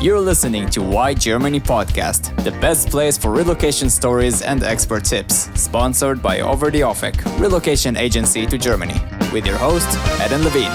You're listening to Why Germany podcast, the best place for relocation stories and expert tips, sponsored by Over the Offek, relocation agency to Germany, with your host, Eden Levine.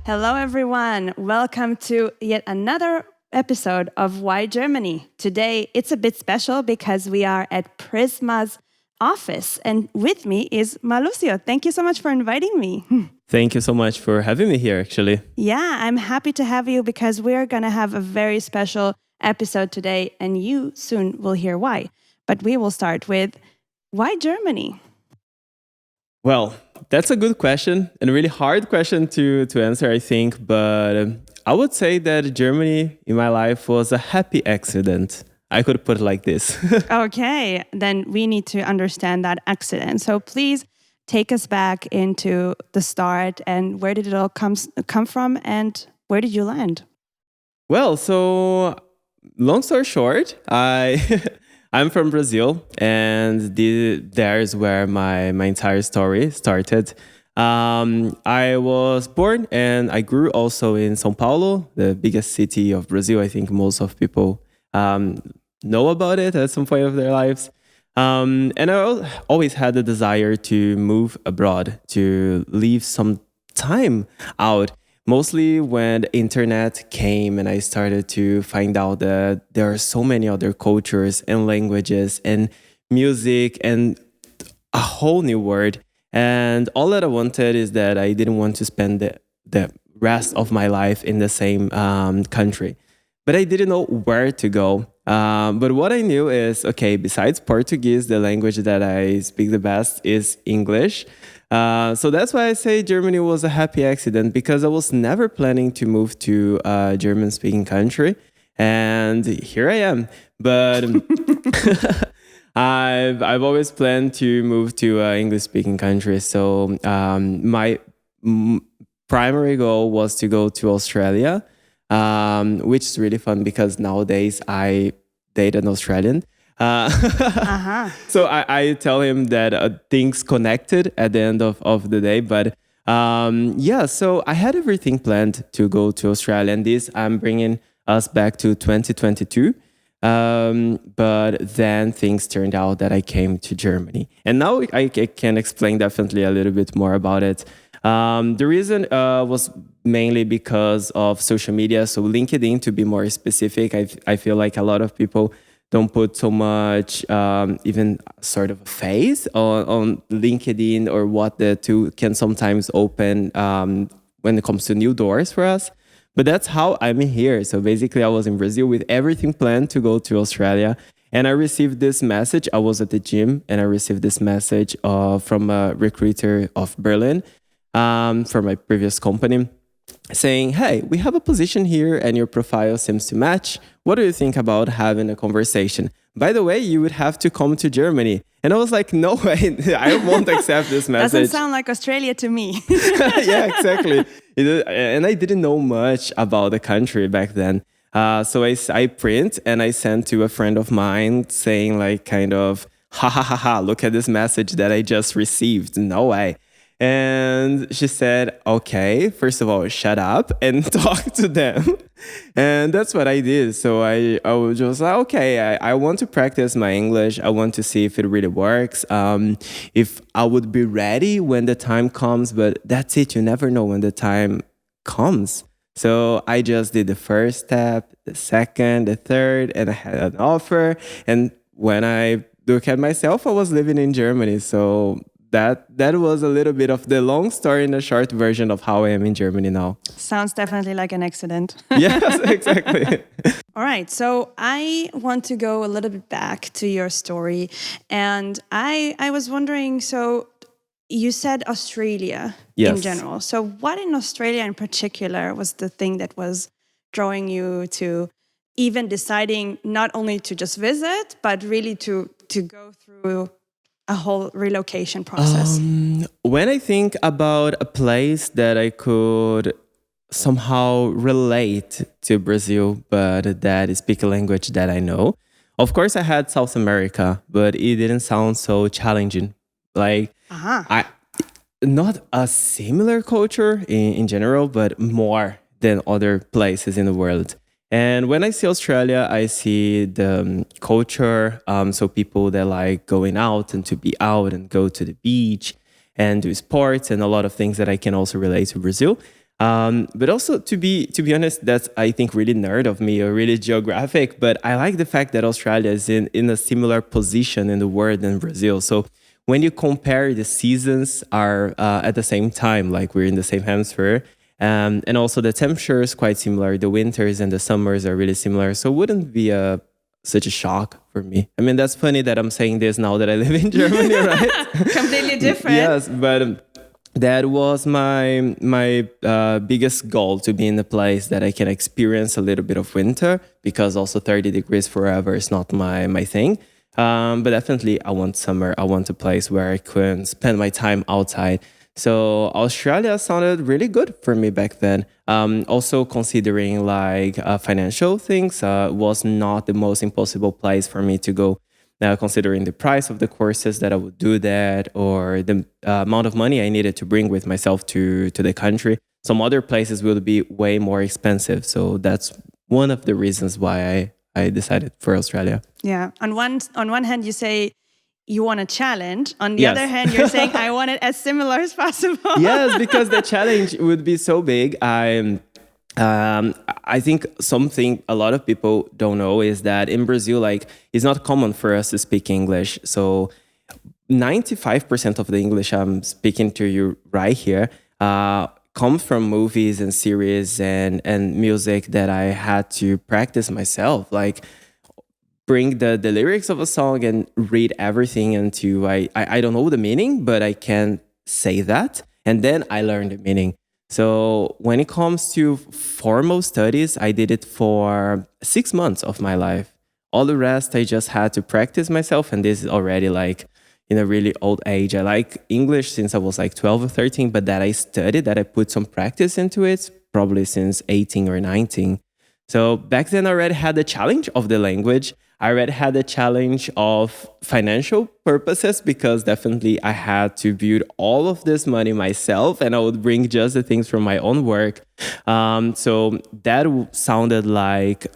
Hello, everyone. Welcome to yet another episode of Why Germany. Today, it's a bit special because we are at Prisma's office, and with me is Marlucio. Thank you so much for inviting me. Thank you so much for having me here, actually. Yeah, I'm happy to have you because we're going to have a very special episode today, and you soon will hear why. But we will start with, why Germany? Well, that's a good question and a really hard question to answer, I think. But I would say that Germany in my life was a happy accident. I could put it like this. Okay, then we need to understand that accident. So please take us back into the start and where did it all come from and where did you land? Well, so long story short, I'm from Brazil, and there's where my entire story started. I was born and I grew also in São Paulo, the biggest city of Brazil. I think most of people know about it at some point of their lives. And I always had the desire to move abroad, to leave some time out. Mostly when the internet came and I started to find out that there are so many other cultures and languages and music and a whole new world. And all that I wanted is that I didn't want to spend the rest of my life in the same country. But I didn't know where to go. But what I knew is, okay, besides Portuguese, the language that I speak the best is English. So that's why I say Germany was a happy accident, because I was never planning to move to a German-speaking country. And here I am. But I've always planned to move to an English-speaking country. So my primary goal was to go to Australia. Which is really fun because nowadays I date an Australian. So I tell him that things connected at the end of the day. But so I had everything planned to go to Australia. And this, I'm bringing us back to 2022. But then things turned out that I came to Germany. And now I can explain definitely a little bit more about it. The reason was mainly because of social media. So LinkedIn, to be more specific, I feel like a lot of people don't put so much, even sort of a face on LinkedIn or what the tool can sometimes open when it comes to new doors for us. But that's how I'm here. So basically, I was in Brazil with everything planned to go to Australia. And I received this message. I was at the gym and I received this message from a recruiter of Berlin. For my previous company, saying, hey, we have a position here and your profile seems to match. What do you think about having a conversation? By the way, you would have to come to Germany. And I was like, no way, I won't accept this message. Doesn't sound like Australia to me. Yeah, exactly. And I didn't know much about the country back then. So I print and I sent to a friend of mine saying like kind of, ha, look at this message that I just received. No way. And she said, okay, first of all, shut up and talk to them. And that's what I did. So I was just like, okay, I want to practice my English. I want to see if it really works. If I would be ready when the time comes, but that's it. You never know when the time comes. So I just did the first step, the second, the third, and I had an offer. And when I look at myself, I was living in Germany. So that was a little bit of the long story in a short version of how I am in Germany now. Sounds definitely like an accident. Yes, exactly. All right, so I want to go a little bit back to your story. And I was wondering, so you said Australia in general. So what in Australia in particular was the thing that was drawing you to even deciding not only to just visit, but really to go through a whole relocation process? When I think about a place that I could somehow relate to Brazil, but that speak a language that I know, of course I had South America, but it didn't sound so challenging. Like not a similar culture in general, but more than other places in the world. And when I see Australia, I see the culture. So people that like going out and to be out and go to the beach and do sports and a lot of things that I can also relate to Brazil. But also to be honest, that's I think really nerd of me or really geographic. But I like the fact that Australia is in a similar position in the world than Brazil. So when you compare the seasons are at the same time, like we're in the same hemisphere. And also the temperature is quite similar. The winters and the summers are really similar. So it wouldn't be such a shock for me. I mean, that's funny that I'm saying this now that I live in Germany, right? Completely different. Yes, but that was my biggest goal, to be in a place that I can experience a little bit of winter, because also 30 degrees forever is not my thing. But definitely I want summer. I want a place where I can spend my time outside. So Australia sounded really good for me back then. Also considering like financial things was not the most impossible place for me to go. Now, considering the price of the courses that I would do that, or the amount of money I needed to bring with myself to the country, some other places will be way more expensive. So that's one of the reasons why I decided for Australia. Yeah. On one hand, you say you want a challenge. On the other hand, you're saying I want it as similar as possible. Yes, because the challenge would be so big. I think something a lot of people don't know is that in Brazil, like, it's not common for us to speak English. So 95% of the English I'm speaking to you right here comes from movies and series and music that I had to practice myself. Like, bring the lyrics of a song and read everything into I don't know the meaning, but I can say that, and then I learn the meaning. So when it comes to formal studies, I did it for 6 months of my life. All the rest I just had to practice myself, and this is already like in a really old age. I like English since I was like 12 or 13, but that I studied, that I put some practice into it, probably since 18 or 19. So back then I already had the challenge of the language. I already had the challenge of financial purposes, because definitely I had to build all of this money myself, and I would bring just the things from my own work. So that sounded like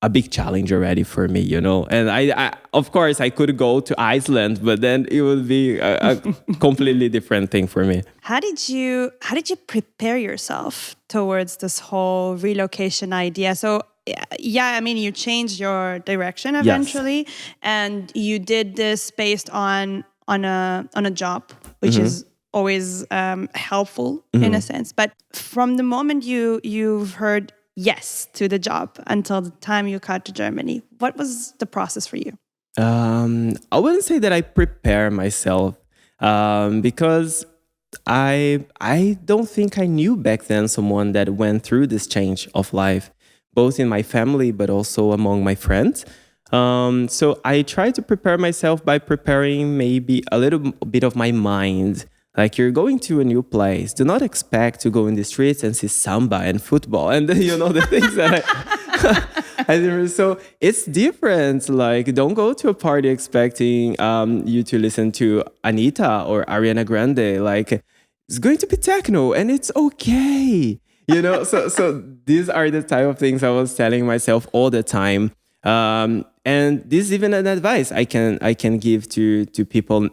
a big challenge already for me, you know. And I of course, I could go to Iceland, but then it would be a completely different thing for me. How did you prepare yourself towards this whole relocation idea? So yeah, I mean, you changed your direction eventually, and you did this based on a job, which is always helpful in a sense. But from the moment you've heard yes to the job until the time you got to Germany, what was the process for you? I wouldn't say that I prepare myself, because I don't think I knew back then someone that went through this change of life, both in my family, but also among my friends. So I try to prepare myself by preparing maybe a little bit of my mind. Like, you're going to a new place. Do not expect to go in the streets and see samba and football and, you know, the things that so it's different. Like, don't go to a party expecting you to listen to Anita or Ariana Grande. Like, it's going to be techno and it's okay. You know, so these are the type of things I was telling myself all the time. And this is even an advice I can give to people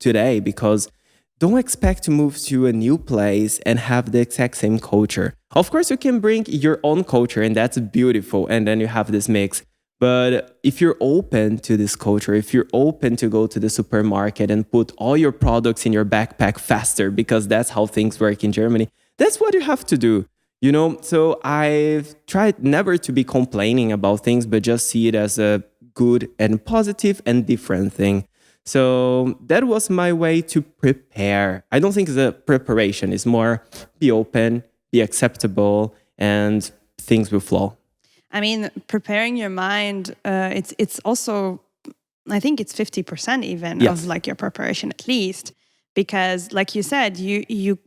today, because don't expect to move to a new place and have the exact same culture. Of course, you can bring your own culture, and that's beautiful. And then you have this mix. But if you're open to this culture, if you're open to go to the supermarket and put all your products in your backpack faster, because that's how things work in Germany, that's what you have to do. You know, so I've tried never to be complaining about things, but just see it as a good and positive and different thing. So that was my way to prepare. I don't think it's a preparation. It's more be open, be acceptable, and things will flow. I mean, preparing your mind, it's also, I think it's 50% even of like your preparation at least. Because like you said, you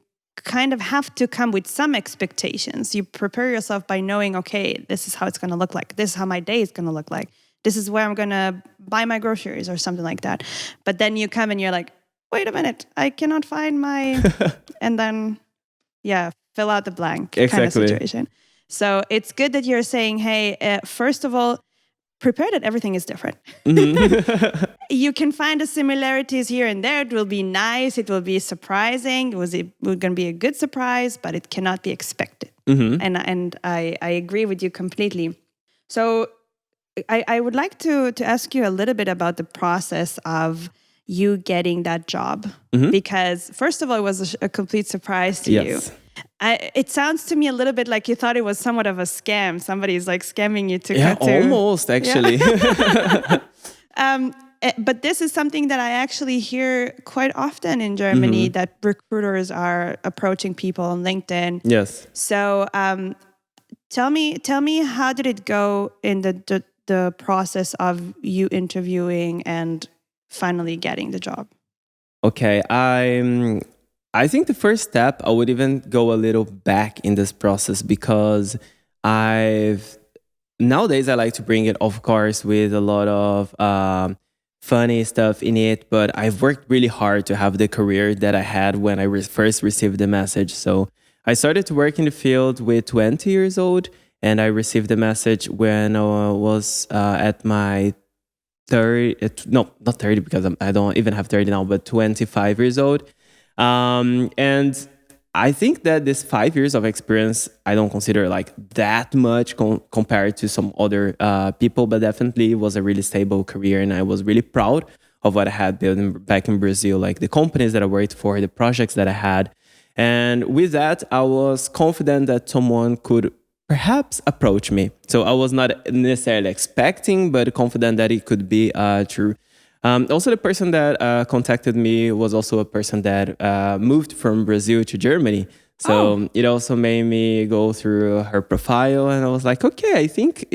kind of have to come with some expectations. You prepare yourself by knowing, okay, this is how it's going to look like. This is how my day is going to look like. This is where I'm going to buy my groceries or something like that. But then you come and you're like, wait a minute, I cannot find my... and then, fill out the blank kind of situation. So it's good that you're saying, hey, first of all, prepare that everything is different. You can find the similarities here and there. It will be nice. It will be surprising. It was going to be a good surprise, but it cannot be expected. And I agree with you completely. So I would like to ask you a little bit about the process of you getting that job. Because first of all, it was a complete surprise to you. It sounds to me a little bit like you thought it was somewhat of a scam. Somebody's like scamming you to cut to... almost, actually. But this is something that I actually hear quite often in Germany, that recruiters are approaching people on LinkedIn. Yes. So tell me, how did it go in the process of you interviewing and finally getting the job? Okay, I think the first step, I would even go a little back in this process because nowadays I like to bring it, of course, with a lot of funny stuff in it, but I've worked really hard to have the career that I had when I first received the message. So I started to work in the field with 20 years old, and I received the message when I was at my 30, no, not 30 because I don't even have 30 now, but 25 years old. And I think that this 5 years of experience, I don't consider like that much compared to some other people, but definitely it was a really stable career. And I was really proud of what I had built back in Brazil, like the companies that I worked for, the projects that I had. And with that, I was confident that someone could perhaps approach me. So I was not necessarily expecting, but confident that it could be true. Also, the person that contacted me was also a person that moved from Brazil to Germany. So it also made me go through her profile, and I was like, okay, I think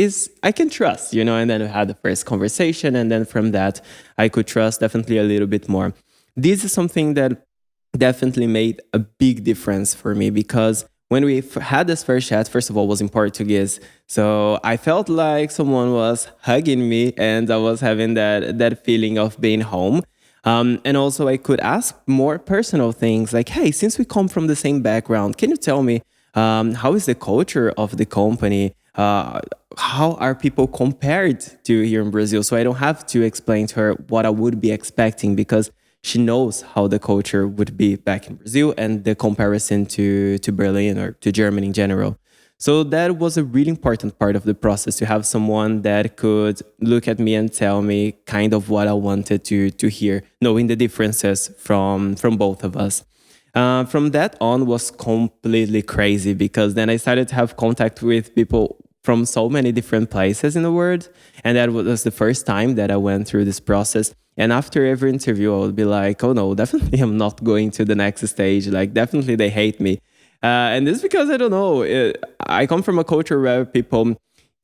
I can trust, And then we had the first conversation, and then from that, I could trust definitely a little bit more. This is something that definitely made a big difference for me because when we had this first chat, first of all, was in Portuguese. So I felt like someone was hugging me and I was having that feeling of being home. And also I could ask more personal things like, hey, since we come from the same background, can you tell me how is the culture of the company? How are people compared to here in Brazil? So I don't have to explain to her what I would be expecting because she knows how the culture would be back in Brazil and the comparison to Berlin or to Germany in general. So that was a really important part of the process, to have someone that could look at me and tell me kind of what I wanted to hear, knowing the differences from both of us. From that on was completely crazy because then I started to have contact with people from so many different places in the world. And that was the first time that I went through this process. And after every interview, I would be like, oh no, definitely I'm not going to the next stage. Like, definitely they hate me. And this is because, I don't know, I come from a culture where people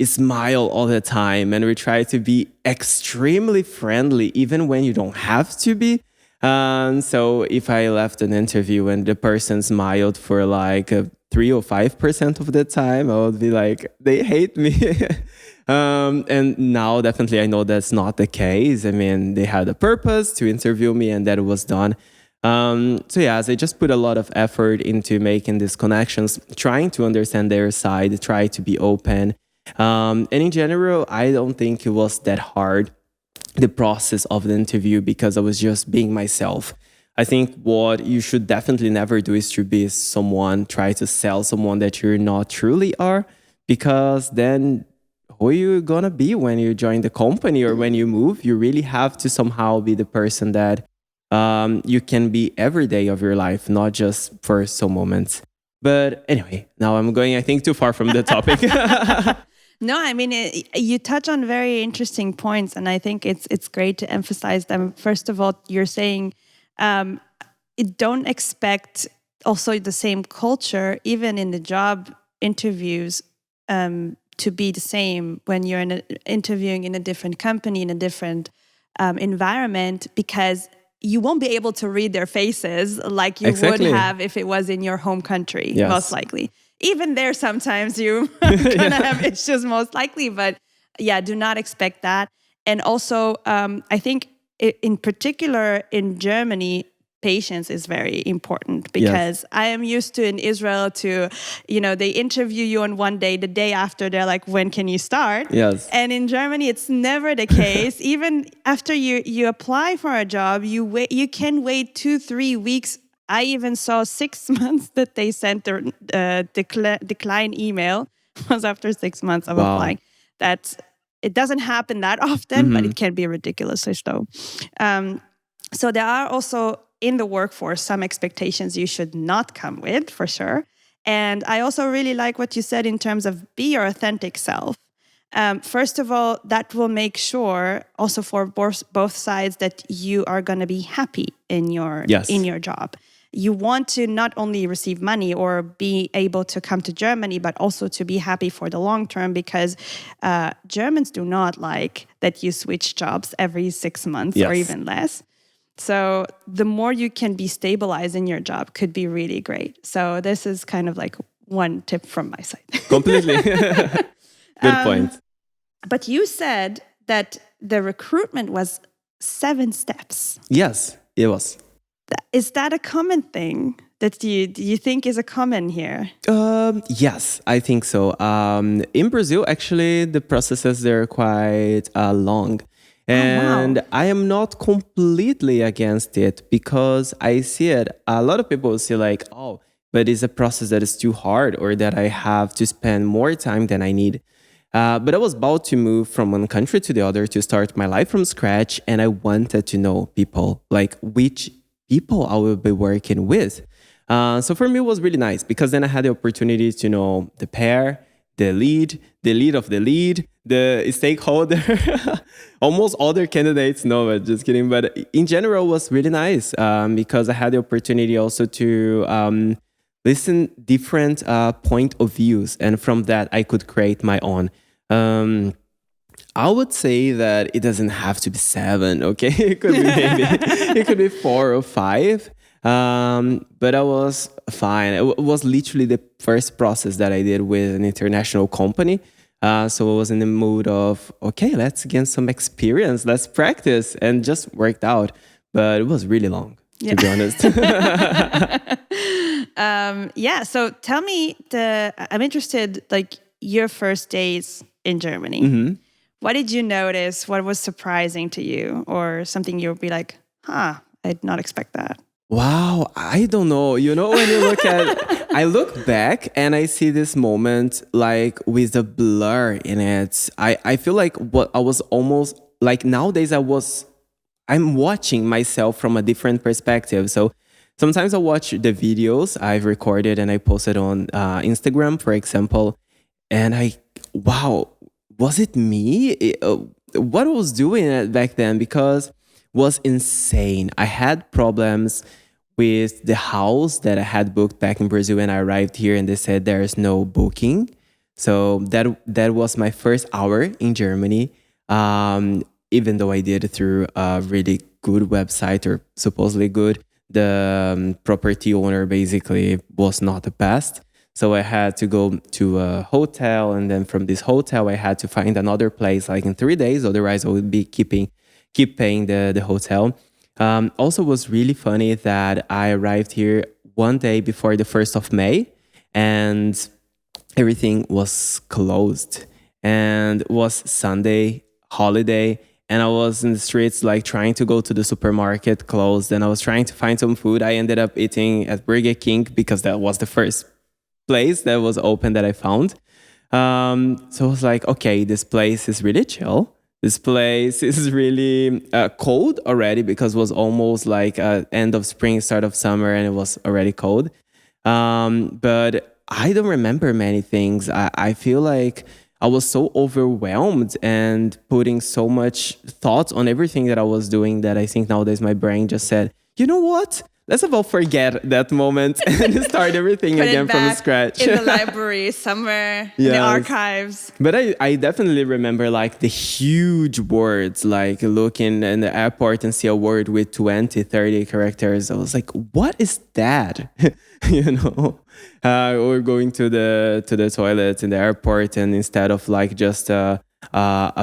smile all the time and we try to be extremely friendly, even when you don't have to be. So if I left an interview and the person smiled for like 3 or 5% of the time, I would be like, they hate me. And now definitely I know that's not the case. I mean, they had a purpose to interview me and that was done. So yes, I just put a lot of effort into making these connections, trying to understand their side, try to be open. And in general, I don't think it was that hard, the process of the interview, because I was just being myself. I think what you should definitely never do is to be someone, try to sell someone that you're not truly are, because then who are you gonna be when you join the company or when you move? You really have to somehow be the person that you can be every day of your life, not just for some moments. But anyway, now I'm going, I think, too far from the topic. No, I mean, you touch on very interesting points, and I think it's great to emphasize them. First of all, you're saying don't expect also the same culture, even in the job interviews, to be the same when you're interviewing in a different company, in a different environment, because you won't be able to read their faces like you would have if it was in your home country, most likely. Even there, sometimes you gonna have issues, most likely. But yeah, do not expect that. And also, I think in particular in Germany, patience is very important, because I am used to in Israel to, they interview you on one day, the day after they're like, when can you start? Yes. And in Germany, it's never the case. Even after you apply for a job, you can wait 2-3 weeks. I even saw 6 months that they sent the decline email was after 6 months of applying. It doesn't happen that often, but it can be ridiculously slow. So there are also in the workforce some expectations you should not come with, for sure. And I also really like what you said in terms of be your authentic self. First of all, that will make sure also for both sides that you are going to be happy in your job. You want to not only receive money or be able to come to Germany, but also to be happy for the long term, because Germans do not like that you switch jobs every 6 months or even less. So the more you can be stabilized in your job could be really great. So this is kind of like one tip from my side. Completely. Good point. But you said that the recruitment was 7 steps. Yes, it was. Is that a common thing that you think is a common here? Yes, I think so. In Brazil, actually, the processes, they're quite long. And I am not completely against it, because I see it. A lot of people say like, oh, but it's a process that is too hard, or that I have to spend more time than I need. But I was about to move from one country to the other to start my life from scratch. And I wanted to know people, like which people I will be working with. So for me, it was really nice, because then I had the opportunity to know the pair, the lead of the lead, the stakeholder, almost other candidates. No, but just kidding. But in general, it was really nice, because I had the opportunity also to listen different point of views. And from that, I could create my own. I would say that it doesn't have to be 7, okay? It could be it could be 4 or 5. But I was fine. It was literally the first process that I did with an international company. So I was in the mood of, okay, let's get some experience, let's practice, and just worked out. But it was really long, to be honest. So tell me, I'm interested, like your first days in Germany. Mm-hmm. What did you notice? What was surprising to you, or something you would be like, I did not expect that? Wow, I don't know. When you look at, I look back and I see this moment like with a blur in it. I feel like what I was almost like nowadays I'm watching myself from a different perspective. So sometimes I watch the videos I've recorded and I posted on Instagram, for example, and was it me? What I was doing back then, because was insane. I had problems with the house that I had booked back in Brazil when I arrived here, and they said there's no booking. So that was my first hour in Germany, even though I did it through a really good website, or supposedly good. The property owner basically was not the best. So I had to go to a hotel, and then from this hotel, I had to find another place like in 3 days. Otherwise, I would be keep paying the hotel. Also was really funny that I arrived here one day before the 1st of May, and everything was closed, and it was Sunday, holiday, and I was in the streets like trying to go to the supermarket, closed, and I was trying to find some food. I ended up eating at Burger King because that was the first place that was open that I found. So I was like, okay, this place is really chill. This place is really cold already, because it was almost like end of spring, start of summer, and it was already cold. But I don't remember many things. I feel like I was so overwhelmed and putting so much thoughts on everything that I was doing that I think nowadays my brain just said, you know what? Let's about forget that moment and start everything again from scratch. In the library somewhere, in the archives. But I definitely remember like the huge words, like looking in the airport and see a word with 20, 30 characters. I was like, what is that? Or going to the toilet in the airport, and instead of like just a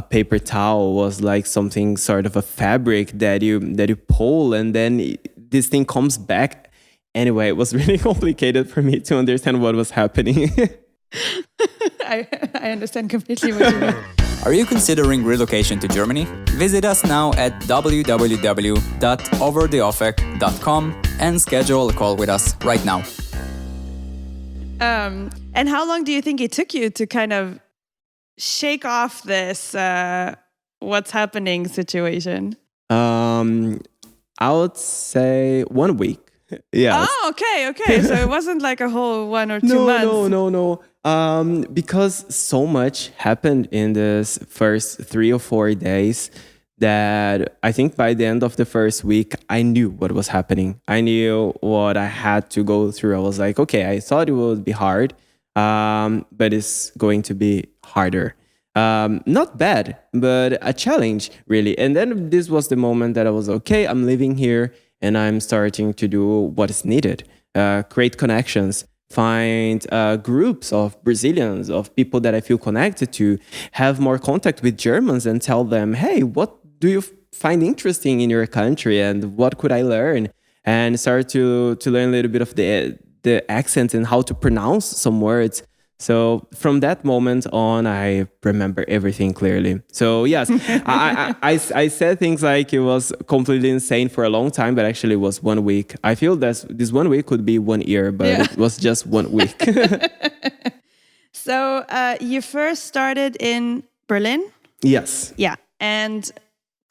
paper towel was like something sort of a fabric that you pull, and then this thing comes back. Anyway, it was really complicated for me to understand what was happening. I understand completely what you mean. Are you considering relocation to Germany? Visit us now at www.overtheoffic.com and schedule a call with us right now. And how long do you think it took you to kind of shake off this what's happening situation? I would say 1 week. Yeah. Oh, okay. So it wasn't like a whole 1 or 2 months. No. Because so much happened in this first 3 or 4 days that I think by the end of the first week, I knew what was happening. I knew what I had to go through. I was like, okay, I thought it would be hard, but it's going to be harder. Not bad, but a challenge, really. And then this was the moment that I was, okay, I'm living here and I'm starting to do what is needed. Create connections, find groups of Brazilians, of people that I feel connected to, have more contact with Germans and tell them, hey, what do you find interesting in your country and what could I learn? And start to learn a little bit of the accent and how to pronounce some words. So from that moment on, I remember everything clearly. So yes, I said things like it was completely insane for a long time, but actually it was 1 week. I feel that this 1 week could be 1 year, but it was just 1 week. So you first started in Berlin? Yes. Yeah. And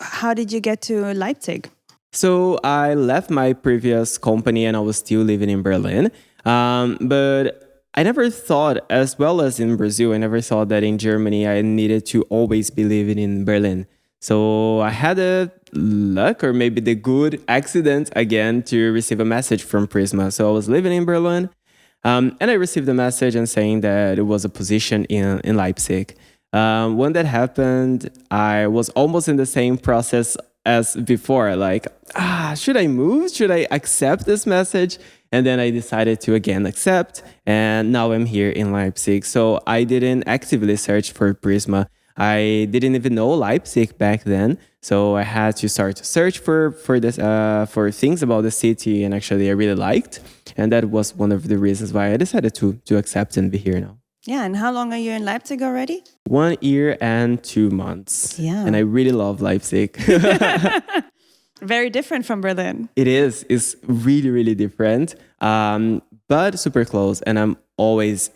how did you get to Leipzig? So I left my previous company and I was still living in Berlin. But I never thought, as well as in Brazil, I never thought that in Germany I needed to always be living in Berlin. So I had a luck or maybe the good accident again to receive a message from Prisma. So I was living in Berlin and I received a message and saying that it was a position in Leipzig. When that happened, I was almost in the same process as before. Like, should I move? Should I accept this message? And then I decided to again accept. And now I'm here in Leipzig. So I didn't actively search for Prisma. I didn't even know Leipzig back then. So I had to start to search for things about the city. And actually I really liked. And that was one of the reasons why I decided to accept and be here now. Yeah, and how long are you in Leipzig already? 1 year and 2 months. Yeah. And I really love Leipzig. Very different from Berlin. It is. It's really, really different, but super close. And I'm always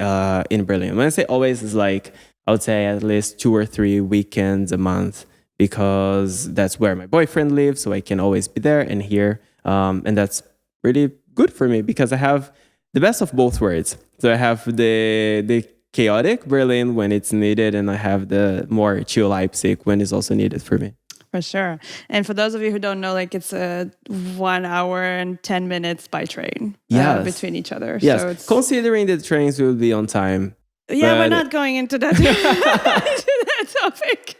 in Berlin. When I say always, it's like, I would say at least 2 or 3 weekends a month, because that's where my boyfriend lives. So I can always be there and here. And that's really good for me because I have the best of both worlds. So I have the chaotic Berlin when it's needed, and I have the more chill Leipzig when it's also needed for me. For sure. And for those of you who don't know, like it's a 1 hour and 10 minutes by train between each other. Yes, so it's... considering the trains will be on time. Yeah, we're not going into that, topic.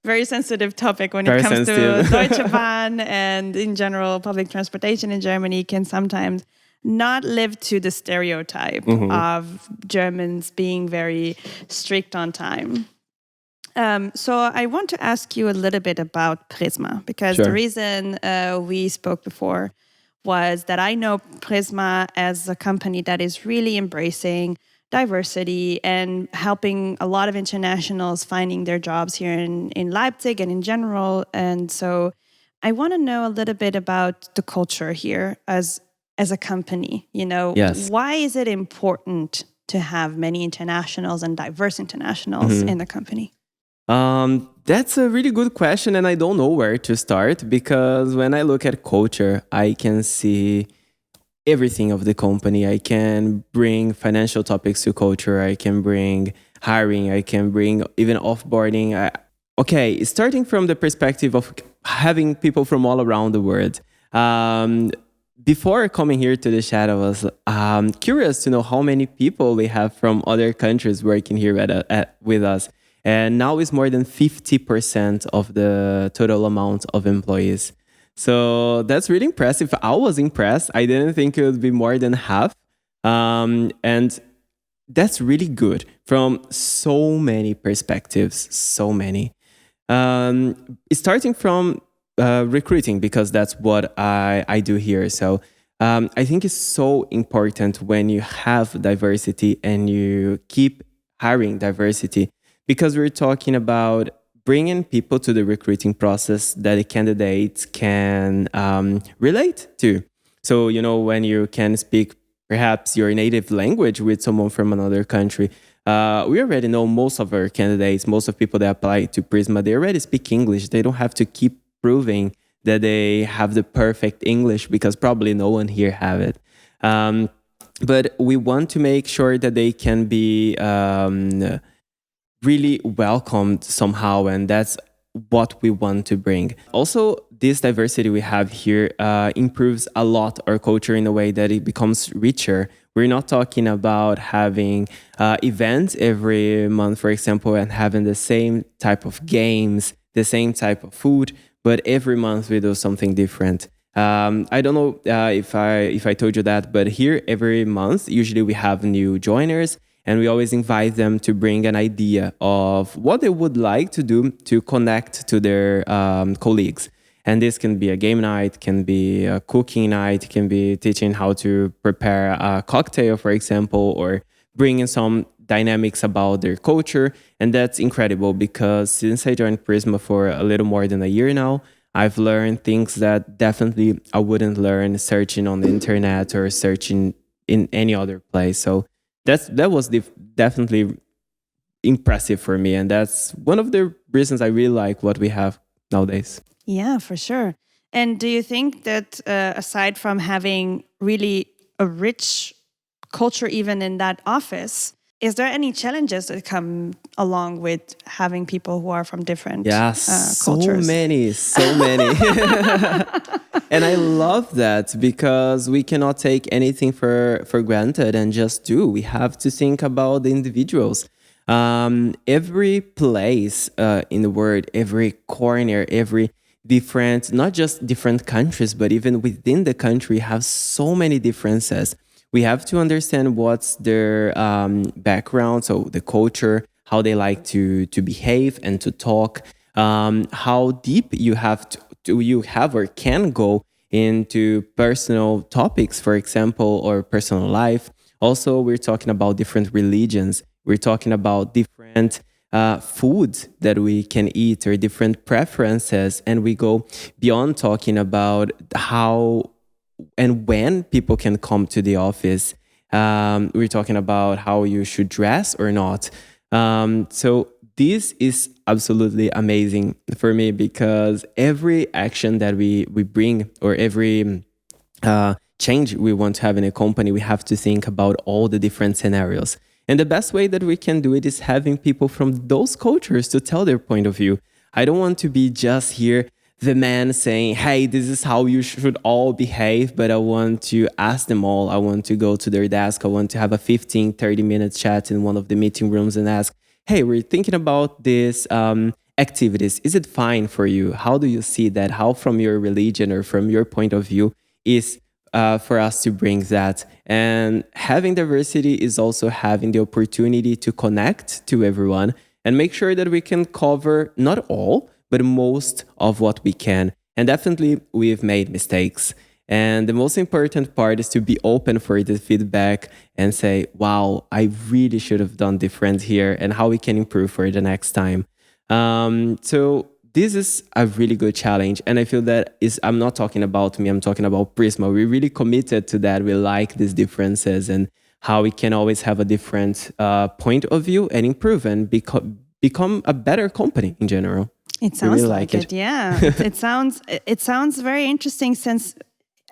Very sensitive topic when it comes to Deutsche Bahn, and in general, public transportation in Germany can sometimes not live to the stereotype of Germans being very strict on time. So I want to ask you a little bit about Prisma, because the reason we spoke before was that I know Prisma as a company that is really embracing diversity and helping a lot of internationals finding their jobs here in Leipzig and in general. And so I want to know a little bit about the culture here as a company. You know, why is it important to have many internationals and diverse internationals in the company? That's a really good question, and I don't know where to start, because when I look at culture, I can see everything of the company. I can bring financial topics to culture. I can bring hiring. I can bring even offboarding. Starting from the perspective of having people from all around the world. Before coming here to the chat, I was curious to know how many people we have from other countries working here with us. And now it's more than 50% of the total amount of employees. So that's really impressive. I was impressed. I didn't think it would be more than half. And that's really good from so many perspectives, so many. Starting from, recruiting, because that's what I do here. So I think it's so important when you have diversity and you keep hiring diversity, because we're talking about bringing people to the recruiting process that the candidates can relate to. So, when you can speak perhaps your native language with someone from another country, we already know most of our candidates, most of people that apply to Prisma, they already speak English. They don't have to keep proving that they have the perfect English, because probably no one here have it. But we want to make sure that they can be really welcomed somehow, and that's what we want to bring. Also, this diversity we have here improves a lot our culture in a way that it becomes richer. We're not talking about having events every month, for example, and having the same type of games, the same type of food, but every month we do something different. I don't know if I told you that, but here every month, usually we have new joiners, and we always invite them to bring an idea of what they would like to do to connect to their colleagues. And this can be a game night, can be a cooking night, can be teaching how to prepare a cocktail, for example, or bringing some dynamics about their culture. And that's incredible, because since I joined Prisma for a little more than a year now, I've learned things that definitely I wouldn't learn searching on the internet or searching in any other place. So that was definitely impressive for me. And that's one of the reasons I really like what we have nowadays. Yeah, for sure. And do you think that aside from having really a rich culture even in that office, is there any challenges that come along with having people who are from different cultures? So many. And I love that, because we cannot take anything for granted and just do. We have to think about the individuals. Every place in the world, every corner, every different, not just different countries, but even within the country have so many differences. We have to understand what's their background, so the culture, how they like to behave and to talk, how deep you have or can go into personal topics, for example, or personal life. Also, we're talking about different religions. We're talking about different foods that we can eat or different preferences. And we go beyond talking about how and when people can come to the office. We're talking about how you should dress or not. So this is absolutely amazing for me, because every action that we bring, or every change we want to have in a company, we have to think about all the different scenarios. And the best way that we can do it is having people from those cultures to tell their point of view. I don't want to be just here the man saying, hey, this is how you should all behave, but I want to ask them all. I want to go to their desk. I want to have a 15, 30 minute chat in one of the meeting rooms and ask, hey, we're thinking about this activities. Is it fine for you? How do you see that? How from your religion or from your point of view is for us to bring that? And having diversity is also having the opportunity to connect to everyone and make sure that we can cover not all, but most of what we can. And definitely we've made mistakes. And the most important part is to be open for the feedback and say, wow, I really should have done different here, and how we can improve for the next time. So this is a really good challenge. And I feel that I'm not talking about me, I'm talking about Prisma. We're really committed to that. We like these differences and how we can always have a different point of view and improve and become a better company in general. It sounds really like it. Yeah. it sounds very interesting, since,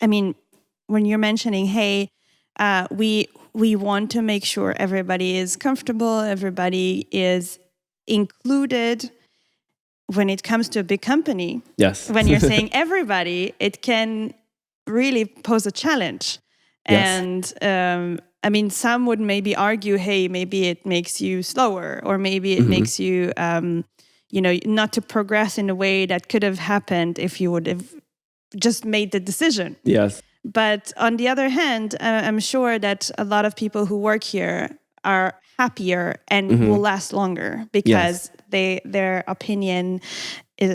I mean, when you're mentioning, hey, we want to make sure everybody is comfortable, everybody is included. When it comes to a big company, yes. When you're saying everybody, it can really pose a challenge. Yes. And I mean, some would maybe argue, hey, maybe it makes you slower, or maybe it makes you not to progress in a way that could have happened if you would have just made the decision. Yes. But on the other hand, I'm sure that a lot of people who work here are happier and will last longer, because their opinion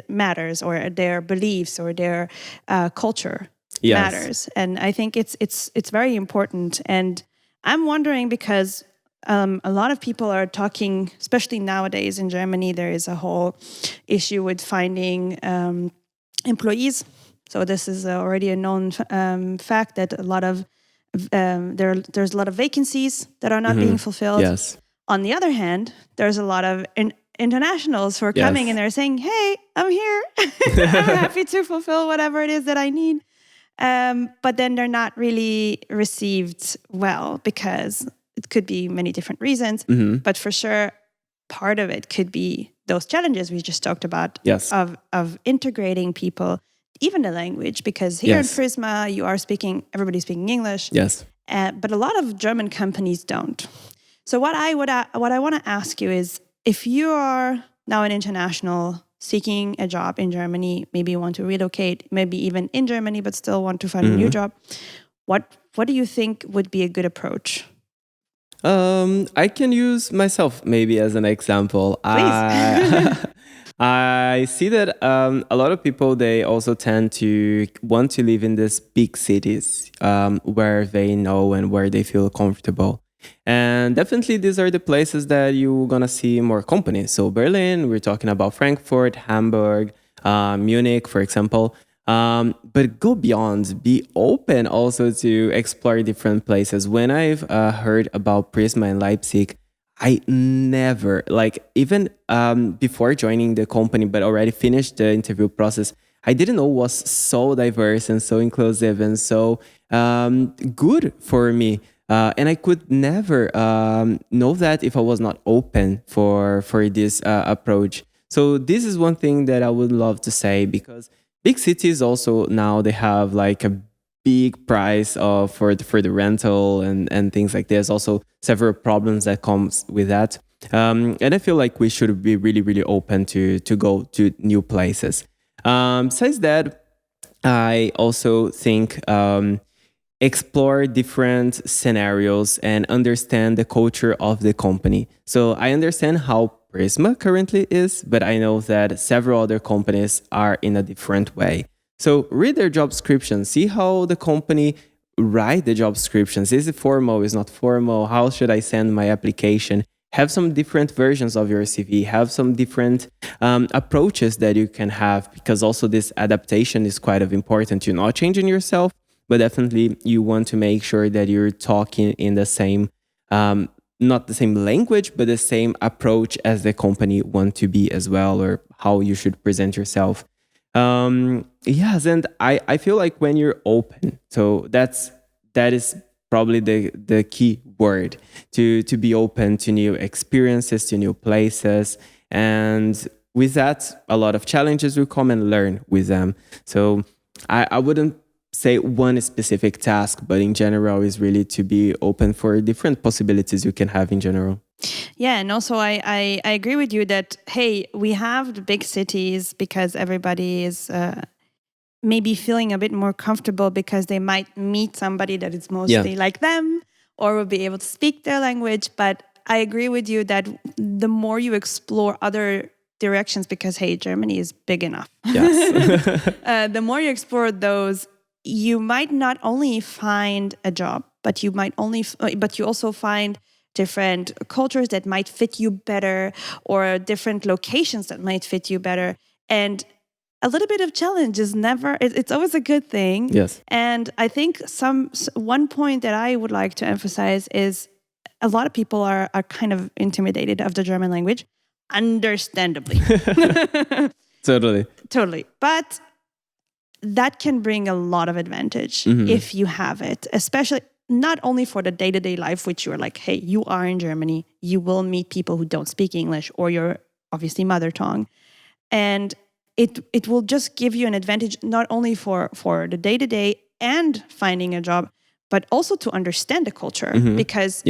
matters, or their beliefs or their culture matters. And I think it's very important. And I'm wondering because a lot of people are talking, especially nowadays in Germany, there is a whole issue with finding employees. So this is already a known fact that a lot of there's a lot of vacancies that are not being fulfilled. Yes. On the other hand, there's a lot of internationals who are coming and they're saying, "Hey, I'm here. I'm happy to fulfill whatever it is that I need." But then they're not really received well because it could be many different reasons. But for sure, part of it could be those challenges we just talked about of integrating people, even the language, because here in Prisma, everybody's speaking English. Yes. But a lot of German companies don't. So what I want to ask you is, if you are now an international seeking a job in Germany, maybe you want to relocate, maybe even in Germany, but still want to find a new job, what do you think would be a good approach? I can use myself maybe as an example. Please. I see that a lot of people, they also tend to want to live in these big cities where they know and where they feel comfortable. And definitely these are the places that you're going to see more companies. So Berlin, we're talking about Frankfurt, Hamburg, Munich, for example. But go beyond, be open also to explore different places. When I've heard about Prisma in Leipzig, I never, even before joining the company, but already finished the interview process, I didn't know it was so diverse and so inclusive and so good for me. And I could never know that if I was not open for this approach. So this is one thing that I would love to say, because big cities also now, they have like a big price for the rental and things like this. Also several problems that comes with that. And I feel like we should be really, really open to go to new places. Besides that, I also think explore different scenarios and understand the culture of the company. So I understand how Prisma currently is, but I know that several other companies are in a different way. So read their job description, see how the company write the job descriptions. Is it formal? Is it not formal? How should I send my application? Have some different versions of your CV, have some different approaches that you can have, because also this adaptation is quite important. You're not changing yourself, but definitely you want to make sure that you're talking in the same, not the same language, but the same approach as the company want to be as well, or how you should present yourself. Yes, and I feel like when you're open, so that is probably the key word, to be open to new experiences, to new places. And with that, a lot of challenges will come, and learn with them. So I wouldn't say one specific task, but in general is really to be open for different possibilities you can have in general. Yeah, and also I agree with you that, hey, we have the big cities because everybody is maybe feeling a bit more comfortable because they might meet somebody that is mostly like them, or will be able to speak their language. But I agree with you that the more you explore other directions, because, hey, Germany is big enough. Yes. The more you explore those, you might not only find a job, but you also find different cultures that might fit you better, or different locations that might fit you better. And a little bit of challenge is it's always a good thing. Yes. And I think one point that I would like to emphasize is a lot of people are kind of intimidated of the German language, understandably. Totally. But that can bring a lot of advantage if you have it, especially not only for the day-to-day life, which you're like, hey, you are in Germany, you will meet people who don't speak English or your obviously mother tongue. And it will just give you an advantage, not only for the day-to-day and finding a job, but also to understand the culture. Because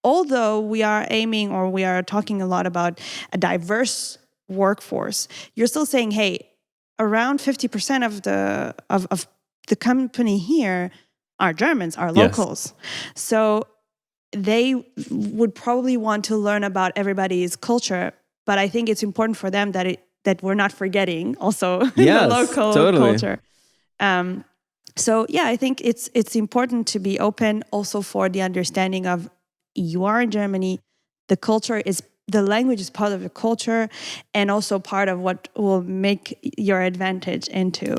although we are aiming, or we are talking a lot about a diverse workforce, you're still saying, hey, around 50% of the company here are Germans, are locals. So they would probably want to learn about everybody's culture, but I think it's important for them that that we're not forgetting also in Yes, the local totally. culture. So yeah, I think it's important to be open also for the understanding of you are in Germany, the language is part of the culture and also part of what will make your advantage into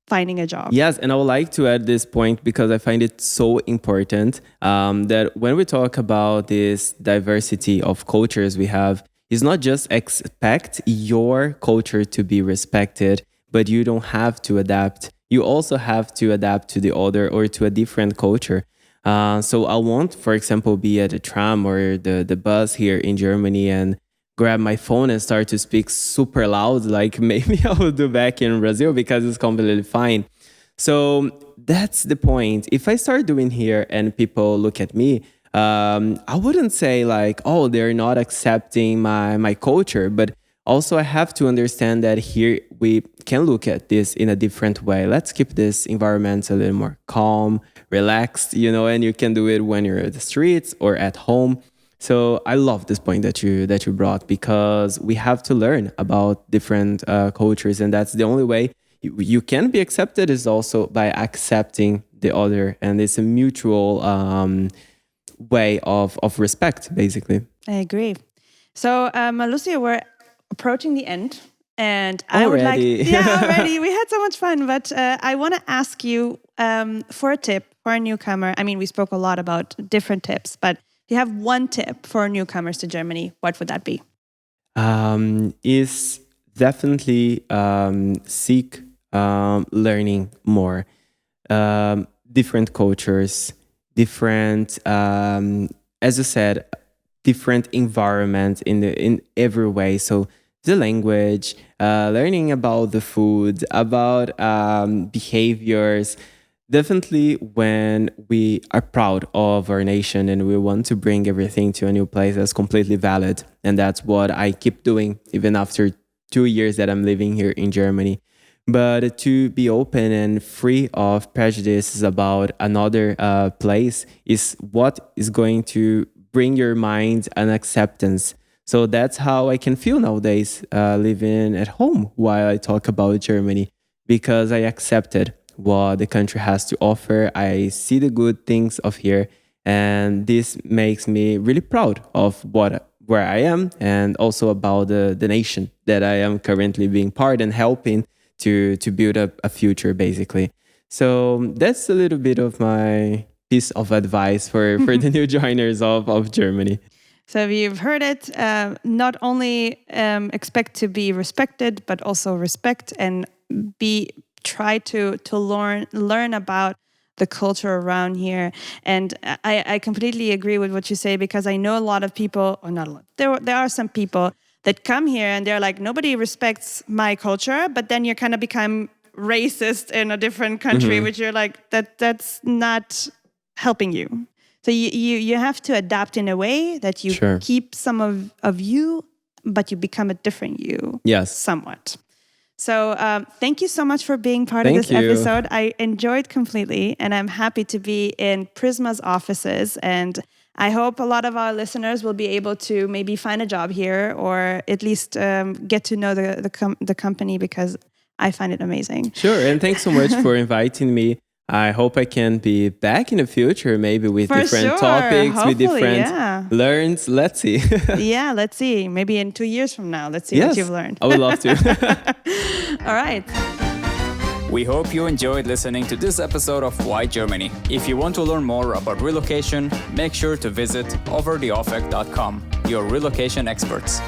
finding a job. Yes, and I would like to add this point because I find it so important that when we talk about this diversity of cultures we have, it's not just expect your culture to be respected, but you don't have to adapt. You also have to adapt to the other or to a different culture. So I won't, for example, be at a tram or the bus here in Germany and grab my phone and start to speak super loud like maybe I would do back in Brazil because it's completely fine. So that's the point. If I start doing here and people look at me, I wouldn't say like, oh, they're not accepting my culture, but also I have to understand that here we can look at this in a different way. Let's keep this environment a little more calm, relaxed, and you can do it when you're at the streets or at home. So I love this point that you brought because we have to learn about different cultures, and that's the only way you can be accepted is also by accepting the other, and it's a mutual way of respect, basically. I agree. So Marlucio, we're approaching the end, and I would like, already. We had so much fun, but I want to ask you for a tip for a newcomer. I mean, we spoke a lot about different tips, but if you have one tip for newcomers to Germany, what would that be? Is definitely seek learning more. Different cultures, different, as you said, different environment in every way. So the language, learning about the food, about behaviors. Definitely when we are proud of our nation and we want to bring everything to a new place, that's completely valid. And that's what I keep doing even after 2 years that I'm living here in Germany. But to be open and free of prejudices about another place is what is going to bring your mind an acceptance. So that's how I can feel nowadays living at home while I talk about Germany, because I accepted what the country has to offer. I see the good things of here, and this makes me really proud of where I am and also about the nation that I am currently being part and helping to build up a future, basically. So that's a little bit of my piece of advice for the new joiners of Germany. So you've heard it, not only expect to be respected, but also respect and try to learn about the culture around here. And I completely agree with what you say, because I know a lot of people, or not a lot, there are some people that come here and they're like, nobody respects my culture, but then you kind of become racist in a different country, which you're like, that's not helping you. So you have to adapt in a way that you keep some of you, but you become a different you. Yes. Somewhat. So thank you so much for being part of this episode. I enjoyed completely, and I'm happy to be in Prisma's offices. And I hope a lot of our listeners will be able to maybe find a job here, or at least get to know the company, because I find it amazing. Sure, and thanks so much for inviting me. I hope I can be back in the future, maybe with different topics, hopefully, with different learns. Let's see. Yeah, let's see. Maybe in 2 years from now, let's see what you've learned. I would love to. All right. We hope you enjoyed listening to this episode of Why Germany. If you want to learn more about relocation, make sure to visit overtheoffic.com, your relocation experts.